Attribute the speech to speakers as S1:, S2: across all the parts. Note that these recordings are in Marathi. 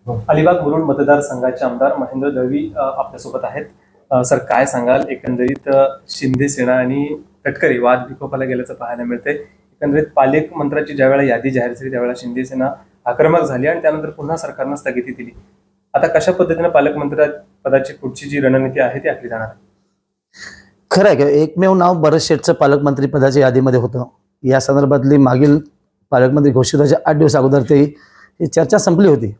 S1: अलिबाग मुरुड मतदारसंघाचे आमदार महेंद्र दळवी आपल्यासोबत आहेत. सर, काय सांगाल? एकंदरीत शिंदे सेना आणि तटकरे वाद विकोपाला गेल्याचं पाहायला मिळतंय. एकंदरीत पालकमंत्र्याची ज्यावेळेला यादी जाहीर झाली त्यावेळेला शिंदे सेना आक्रमक झाली आणि त्यानंतर पुन्हा सरकारनं स्थगिती दिली. आता कशा पद्धतीने पालकमंत्री पदाची पुढची जी रणनीती आहे ती आखली जाणार आहे?
S2: खरं आहे का? एकमेव नाव भरत शेठचं पालकमंत्री पदाच्या यादीमध्ये होतं. या संदर्भातली मागील पालकमंत्री घोषित व्हायच्या 8 दिवस अगोदर ही चर्चा संपली होती.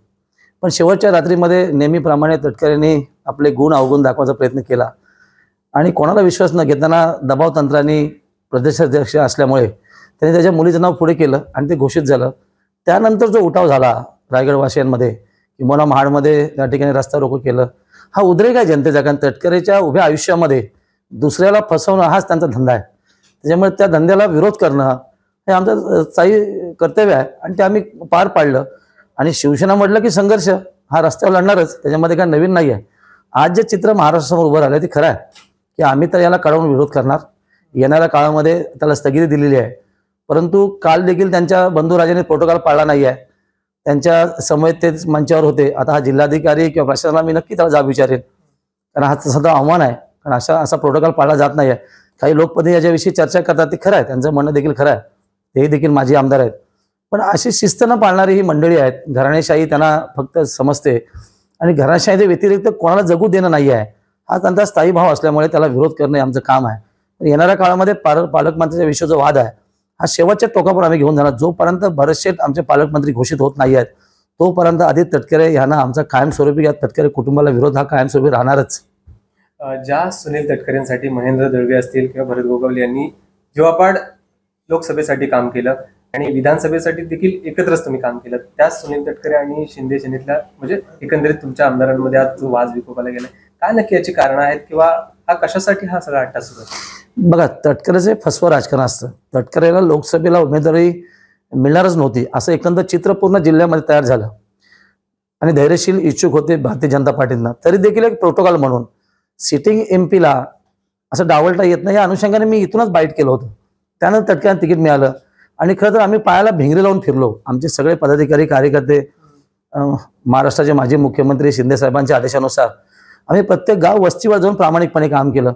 S2: पण शेवटच्या रात्रीमध्ये नेहमीप्रमाणे तटकरेंनी आपले गुण अवगुण दाखवायचा प्रयत्न केला आणि कोणाला विश्वास न घेताना दबाव तंत्राने प्रदेशाध्यक्ष असल्यामुळे त्यांनी त्याच्या मुलीचं नाव पुढे केलं आणि ते घोषित झालं. त्यानंतर जो उठाव झाला रायगडवासियांमध्ये किंवा महाडमध्ये त्या ठिकाणी रस्ता रोको केलं, हा उद्रेक आहे जनतेचा. कारण तटकरेच्या उभ्या आयुष्यामध्ये दुसऱ्याला फसवणं हाच त्यांचा धंदा आहे. त्याच्यामुळे त्या धंद्याला विरोध करणं हे आमचं स्थायी कर्तव्य आहे आणि ते आम्ही पार पाडलं. आणि शिवसेना म्हटलं की संघर्ष हा रस्त्यावर लढणारच, त्याच्यामध्ये काय नवीन नाही आहे. आज जे चित्र महाराष्ट्रासमोर उभं राहिलं ते खरं आहे की आम्ही तर याला कळवून विरोध करणार. येणाऱ्या काळामध्ये त्याला स्थगिती दिलेली आहे. परंतु काल देखील त्यांच्या बंधुराजांनी प्रोटोकॉल पाळला नाही आहे. त्यांच्या समवेत ते मंचावर होते. आता हा जिल्हाधिकारी किंवा प्रशासनाला मी नक्की त्याला जाब विचारेन, कारण हा सध्या आव्हान आहे. कारण असा प्रोटोकॉल पाळला जात नाही आहे. काही लोकप्रतिनिधी याच्याविषयी चर्चा करतात, ते खरं आहे, त्यांचं म्हणणं देखील खरं आहे. ते देखील माझे आमदार आहेत. पण अशी शिस्त न पाळणारी ही मंडळी आहेत. घराणेशाही त्यांना फक्त समजते आणि घराणेशाहीच्या व्यतिरिक्त कोणाला जगू देणं नाही आहे. हा त्यांचा स्थायी भाव असल्यामुळे त्याला विरोध करणं आमचं काम आहे. येणाऱ्या काळामध्ये पालकमंत्र्याच्या विषयीचा वाद आहे हा शेवटच्या टोकावर आम्ही घेऊन जाणार. जोपर्यंत भरत शेठ आमचे पालकमंत्री घोषित होत नाही आहेत तोपर्यंत आदित्य तटकरे यांना आमचा कायमस्वरूपी या तटकरे कुटुंबाला विरोध हा कायमस्वरूपी राहणारच.
S1: ज्या सुनील तटकरेंसाठी महेंद्र दळवी असतील किंवा भरत गोगावले यांनी जीवापाड लोकसभेसाठी काम केलं आणि विधानसभेसाठी देखील एकत्रच तुम्ही काम केलं, त्या सुनील तटकरे आणि शिंदे सेनेतल्या म्हणजे एकंदरीत तुमच्या आमदारांमध्ये आज जो वाद विकोपाला गेलाय, काय नक्की याची कारणं आहेत किंवा हा कशासाठी हा सगळा अट्टा सुरू आहे?
S2: बघा, तटकरेचे फसवं राजकारण असतं. तटकरेला लोकसभेला उमेदवारी मिळणारच नव्हती असं एकंदर चित्र पूर्ण जिल्ह्यामध्ये तयार झालं आणि धैर्यशील इच्छुक होते भारतीय जनता पार्टींना. तरी देखील एक प्रोटोकॉल म्हणून सिटिंग MP ला असं डावलता येत नाही या अनुषंगाने मी इथूनच बाईट केलं होतं. त्यानंतर तटकऱ्यांना तिकीट मिळालं आणि खरं तर आम्ही पायाला भिंगरी लावून फिरलो. आमचे सगळे पदाधिकारी कार्यकर्ते महाराष्ट्राचे माजी मुख्यमंत्री शिंदे साहेबांच्या आदेशानुसार आम्ही प्रत्येक गाव वस्तीवर जाऊन प्रामाणिकपणे काम केलं.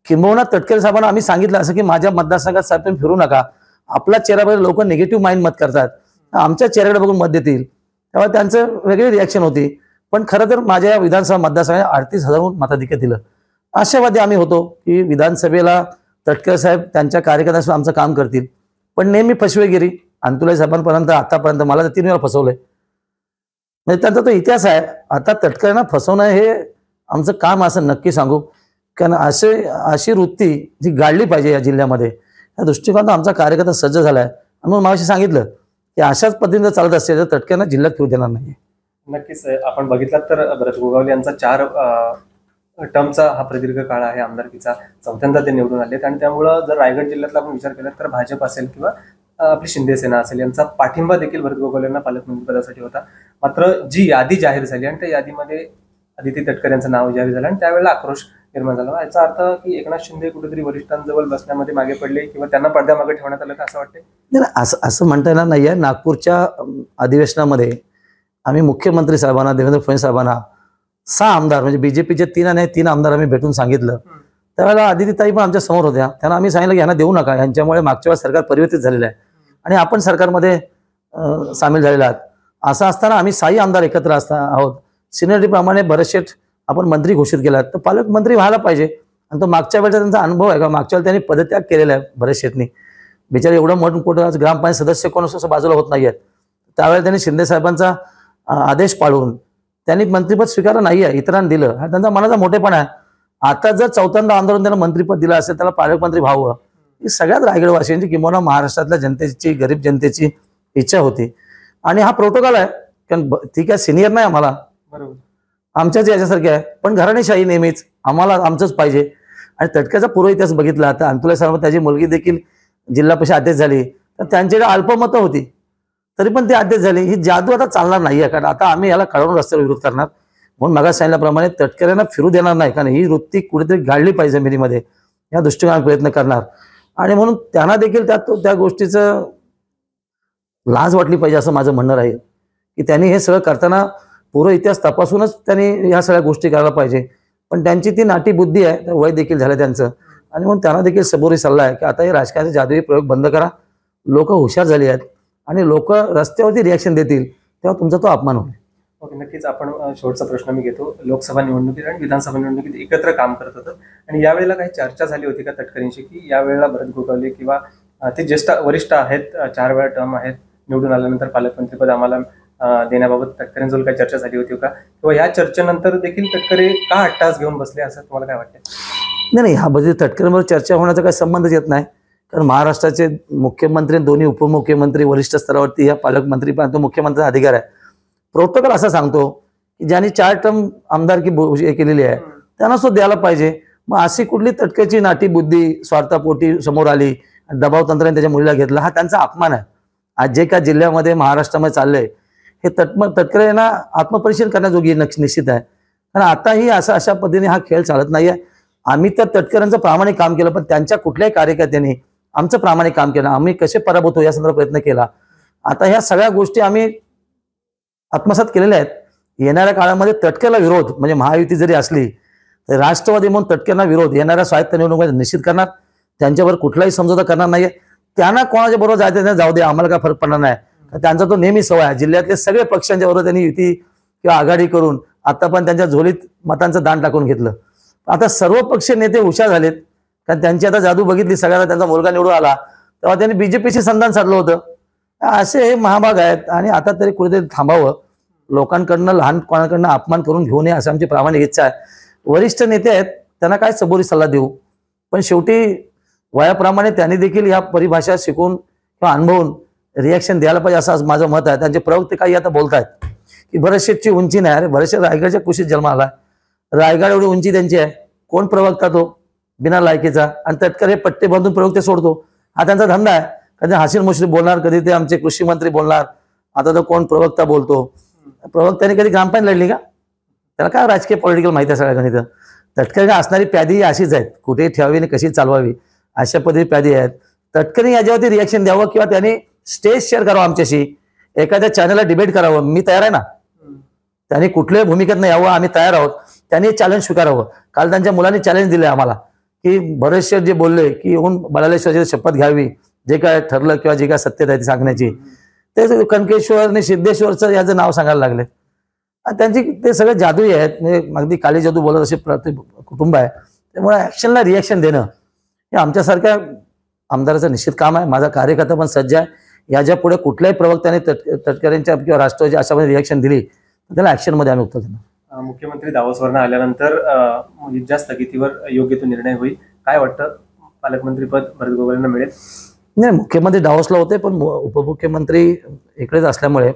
S2: किंबहुना तटकरे साहेबांना आम्ही सांगितलं असं की माझ्या मतदारसंघात साहेब तुम्ही फिरू नका, आपला चेहरा बघून लोक निगेटिव्ह माइंड मत करतात, आमच्या चेहऱ्याकडे बघून मत देतील. तेव्हा त्यांचं वेगळी रिॲक्शन होती. पण खरं तर माझ्या विधानसभा मतदारसंघात 38,000 मताधिक्य दिलं. आशावादी आम्ही होतो की विधानसभेला तटकरे साहेब त्यांच्या कार्यकर्त्यांसोबत आमचं काम करतील. पण नेहमी फसवेगिरी अंतुले साहेबांपर्यंत आतापर्यंत मला तर 3 वेळा फसवलंय. म्हणजे त्यांचा तो इतिहास आहे. आता तटकऱ्यांना फसवणं हे आमचं काम असं नक्की सांगू, कारण अशी वृत्ती जी गाडली पाहिजे या जिल्ह्यामध्ये, या दृष्टिकोनात आमचा कार्यकर्ता सज्ज झाला आहे. म्हणून मागाशी सांगितलं की अशाच पद्धतीने चालत असेल तर तटकऱ्यांना जिल्ह्यात फिरू देणार नाही.
S1: नक्कीच. आपण बघितलं तर भरत गोगावले यांचा 4 टर्मचा हा प्रदीर्घ काळ आहे आमदारकीचा. 4थ्यांदा ते निवडून आलेत आणि त्यामुळं जर रायगड जिल्ह्यातला आपण विचार केला तर भाजप असेल किंवा आपली शिंदे सेना असेल यांचा पाठिंबा देखील भरत गोगावले यांना पालकमंत्री पदासाठी होता. मात्र जी यादी जाहीर झाली आणि त्या यादीमध्ये आदित्य तटकरे यांचं नाव जाहीर झालं आणि त्यावेळेला आक्रोश निर्माण झाला. याचा अर्थ की एकनाथ शिंदे कुठेतरी वरिष्ठांजवळ बसण्यामध्ये मागे पडले किंवा त्यांना पडद्यामागे ठेवण्यात आलं का असं वाटतंय?
S2: नाही, असं म्हणता येणार नाहीये. नागपूरच्या अधिवेशनामध्ये आम्ही मुख्यमंत्री साहेबांना, देवेंद्र फडणवीस साहेबांना 6 आमदार म्हणजे बीजेपीचे 3 आमदार आम्ही भेटून सांगितलं. त्यावेळेला आदित्यताई पण आमच्या समोर होत्या. त्यांना आम्ही सांगितलं की यांना देऊ नका, यांच्यामुळे मागच्या वेळेस सरकार परिवर्तित झालेलं आहे आणि आपण सरकारमध्ये सामील झालेला आहात. असं असताना आम्ही 6 आमदार एकत्र आहोत. सिनियरिटीप्रमाणे भरत शेठ आपण मंत्री घोषित केला तर पालकमंत्री व्हायला पाहिजे. आणि तो मागच्या वेळेचा त्यांचा अनुभव आहे का, मागच्या वेळेला त्यांनी पदत्याग केलेला आहे भरत शेठनी. बिचारे एवढं मोठं ग्रामपंचायत सदस्य कोण असं बाजूला होत नाही आहेत. त्यावेळेला त्यांनी शिंदे साहेबांचा आदेश पाळून त्यांनी मंत्रिपद स्वीकारलं नाही आहे, इतरांना दिलं. हा त्यांचा मनाचा मोठेपणा आहे. आता जर 4थ्यांदा आंदोलन त्यांना मंत्रिपद दिलं असेल त्याला पालकमंत्री व्हावं ही सगळ्यात रायगडवासियांची किंवा महाराष्ट्रातल्या जनतेची, गरीब जनतेची इच्छा होती. आणि हा प्रोटोकॉल आहे. कारण ठीक आहे, सिनियर नाही आम्हाला,
S1: बरोबर,
S2: आमच्याच याच्यासारखे आहे, पण घराणेशाही नेहमीच आम्हाला आमचंच पाहिजे. आणि तटक्याचा पूर्व इतिहास बघितला तर अंतुले साहेब त्याची मुलगी देखील जिल्हा परिषद अध्यक्ष झाली तर त्यांच्याकडे अल्पमतं होती तरी पण ते अध्यक्ष झाले. ही जादू आता चालणार नाही आहे, कारण आता आम्ही याला कळवून रस्त्यावर विरोध करणार. म्हणून मागा सांगितल्याप्रमाणे तटकऱ्यांना फिरू देणार नाही, कारण ही वृत्ती कुठेतरी गाडली पाहिजे जमिनीमध्ये या दृष्टिकोनात प्रयत्न करणार. आणि म्हणून त्यांना देखील त्या गोष्टीचं लाज वाटली पाहिजे असं माझं म्हणणं राहील की त्यांनी हे सगळं करताना पूर्व इतिहास तपासूनच त्यांनी ह्या सगळ्या गोष्टी करायला पाहिजे. पण त्यांची ती नाटी बुद्धी आहे, वय देखील झालं त्यांचं, आणि म्हणून त्यांना देखील सबोरी सल्ला आहे की आता हे राजकारणाचे जादुई प्रयोग बंद करा. लोक हुशार झाली आहेत आणि लोक रस्त्यावरती रिॲक्शन देतील तेव्हा तुमचा तो अपमान होईल.
S1: ओके, नक्कीच. आपण शेवटचा प्रश्न मी घेतो. लोकसभा निवडणुकीत आणि विधानसभा निवडणुकीत एकत्र काम करत होतं आणि यावेळेला काही चर्चा झाली होती का तटकरेंशी की यावेळेला भरत गोगावले किंवा ते ज्येष्ठ वरिष्ठ आहेत, 4 वेळा टर्म आहेत, निवडून आल्यानंतर पालकमंत्रीपद आम्हाला देण्याबाबत तटकरेंजवळ काही चर्चा झाली होती का, किंवा या चर्चेनंतर देखील तटकरे का अट्टास घेऊन बसले असं तुम्हाला काय वाटतं?
S2: नाही, ह्या बद्दल तटकरेंवर चर्चा होण्याचा काही संबंधच येत नाही. कारण महाराष्ट्राचे मुख्यमंत्री, दोन्ही उपमुख्यमंत्री, वरिष्ठ स्तरावरती या पालकमंत्रीपर्यंत मुख्यमंत्र्यांचा अधिकार आहे. प्रोटोकॉल असा सांगतो की ज्यांनी 4 टर्म आमदारकी केलेली आहे त्यांना सुद्धा द्यायला पाहिजे. मग अशी कुठली तटकेची नाटी बुद्धी स्वार्थापोटी समोर आली, दबाव तंत्राने त्याच्या मुलीला घेतला, हा त्यांचा अपमान आहे. आज जे काय जिल्ह्यामध्ये महाराष्ट्रामध्ये चाललंय हे तटकरे यांना आत्मपरीक्षण करण्याजोगी निश्चित आहे. कारण आताही अशा पद्धतीने हा खेळ चालत नाहीये. आम्ही तर तटकऱ्यांचं प्रामाणिक काम केलं, पण त्यांच्या कुठल्याही कार्यकर्त्यांनी आमचं प्रामाणिक काम केलं, आम्ही कसे पराभूत होऊ या संदर्भात प्रयत्न केला. आता ह्या सगळ्या गोष्टी आम्ही आत्मसात केलेल्या आहेत. येणाऱ्या काळामध्ये तटकरेला विरोध, म्हणजे महायुती जरी असली तर राष्ट्रवादी म्हणून तटकरेंना विरोध येणाऱ्या स्वायत्त निवडणुकीत निश्चित करणार. त्यांच्यावर कुठलाही समझोता करणार नाहीये. त्यांना कोणाच्या बरोबर जायचं त्यांना जाऊ दे, आम्हाला काय फरक पडणार नाही. त्यांचा तो नेहमी सवय आहे. जिल्ह्यातले सगळे पक्षांच्या बरोबर त्यांनी युती किंवा आघाडी करून आता पण त्यांच्या झोलीत मतांचं दान टाकून घेतलं. आता सर्व पक्ष नेते हुशार झालेत, कारण त्यांची आता जादू बघितली. सगळ्यांना त्यांचा मुलगा निवडून आला तेव्हा त्यांनी बीजेपीशी संधान साधलं होतं. असे हे महाभाग आहेत आणि आता तरी कुठेतरी थांबावं. लोकांकडनं, लहान कोणाकडनं अपमान करून घेऊ नये असं आमची प्रामाणिक इच्छा आहे. वरिष्ठ नेते आहेत, त्यांना काय सबोरी सल्ला देऊ, पण शेवटी वयाप्रमाणे त्यांनी देखील या परिभाषा शिकून किंवा अनुभवून रिॲक्शन द्यायला पाहिजे असं माझं मत आहे. त्यांचे प्रवक्ते काही आता बोलतायत की भरत शेठची उंची नाही. अरे भरत शेठ रायगडच्या कुशीत जन्म आला, रायगड एवढी उंची त्यांची आहे. कोण प्रवक्ता तो बिना लायकीचा? आणि तटकरे पट्टे बांधून प्रवक्ते सोडतो, हा त्यांचा धंदा आहे. कधी हसीन मुश्रीफ बोलणार, कधी ते आमचे कृषी मंत्री बोलणार. आता तर कोण प्रवक्ता बोलतो. प्रवक्त्याने कधी ग्रामपंचायत लढली का? त्याला काय राजकीय पॉलिटिकल माहिती आहे सगळ्या गणित. तटकरे असणारी प्यादी अशीच आहेत, कुठे ठेवावी आणि कशी चालवावी अशा पद्धती प्यादी आहेत. तटकरे याच्यावरती रिॲक्शन द्यावं किंवा त्यांनी स्टेज शेअर करावं आमच्याशी, एखाद्या चॅनलला डिबेट करावं. मी तयार आहे ना. त्यांनी कुठल्याही भूमिकेत यावं, आम्ही तयार आहोत. त्यांनी चॅलेंज स्वीकारावं. काल त्यांच्या मुलांनी चॅलेंज दिले आम्हाला की भरत शेठ जे बोलले की येऊन बलालेश्वरची शपथ घ्यावी, जे काय ठरलं किंवा जे काय सत्यता आहे ती सांगण्याची, ते कनकेश्वर आणि सिद्धेश्वरचं याचं नाव सांगायला लागले. त्यांची ते सगळे जादुई आहेत, म्हणजे अगदी काली जादू बोलत असे कुटुंब आहे. त्यामुळे ऍक्शनला रिॲक्शन देणं हे आमच्यासारख्या आमदाराचं निश्चित काम आहे. माझा कार्यकर्ता पण सज्ज आहे. याच्या पुढे कुठल्याही प्रवक्त्याने तटकरेंच्या किंवा राष्ट्रवादीच्या अशा रिॲक्शन दिली तर त्याला ऍक्शनमध्ये आम्ही उत्तर देणार.
S1: मुख्यमंत्री दावोसवरनं आल्यानंतर ज्या स्थगितीवर योग्य तो निर्णय होईल, काय वाटतं? पालकमंत्रीपद भरत गोगावलेंना मिळेल?
S2: नाही, मुख्यमंत्री दावोसला होते, पण उपमुख्यमंत्री इकडेच असल्यामुळे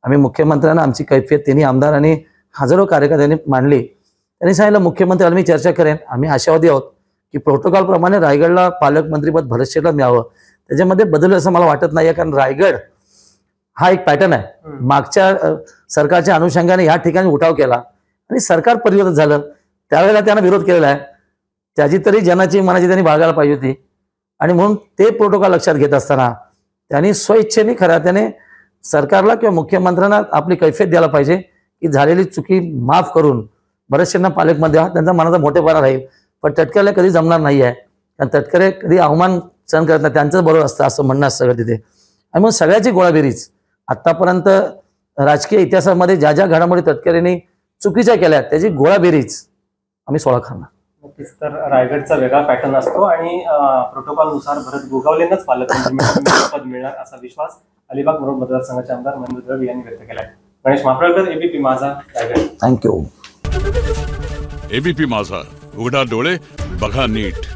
S2: आम्ही मुख्यमंत्र्यांना आमची कैफियत त्यांनी आमदार आणि हजारो कार्यकर्त्यांनी मांडली. त्यांनी सांगितलं मुख्यमंत्र्यांना मी चर्चा करेन. आम्ही आशावादी आहोत की प्रोटोकॉल प्रमाणे रायगडला पालकमंत्रीपद भरत शेठला मिळावं. त्याच्यामध्ये बदल असं मला वाटत नाही, कारण रायगड हा एक पॅटर्न आहे. मागच्या सरकारच्या अनुषंगाने या ठिकाणी उठाव केला आणि सरकार परिवर्तन झालं, त्यावेळेला त्यांना विरोध केलेला आहे. त्याची तरी जनाची मनाची त्यांनी बाळगायला पाहिजे होती. आणि म्हणून ते प्रोटोकॉल लक्षात घेत असताना त्यांनी स्वइच्छेने खऱ्या त्याने सरकारला किंवा मुख्यमंत्र्यांना आपली कैफियत द्यायला पाहिजे की झालेली चुकी माफ करून भरत शेठना पालकमंत्री हा त्यांचा मनाचा मोठेपणा राहील. पण तटकरेला कधी जमणार नाही आहे, कारण तटकरे कधी अवमान सहन करत नाही, त्यांचंच बरोबर असतं असं म्हणणं असतं सगळं तिथे. आणि मग सगळ्याची गोळाबेरीज आतापर्यंत राजकीय इतिहासामध्ये ज्या ज्या घडामोडी तटकरेंनी चुकीच्या केल्या त्याची गोळाबेरीज आम्ही 16 करणार.
S1: नक्कीच. तर रायगडचा वेगळा पॅटर्न असतो आणि प्रोटोकॉलनुसार भरत गोगावलेंनाच पालकमंत्री पद मिळणार असा विश्वास अलिबाग मुरुड मतदारसंघाचे आमदार महेंद्र दळवी यांनी व्यक्त केला आहे. गणेश मापळकर, एबीपी माझा, रायगड.
S2: थँक्यू.
S3: एबीपी माझा, उघडा डोळे बघा नीट.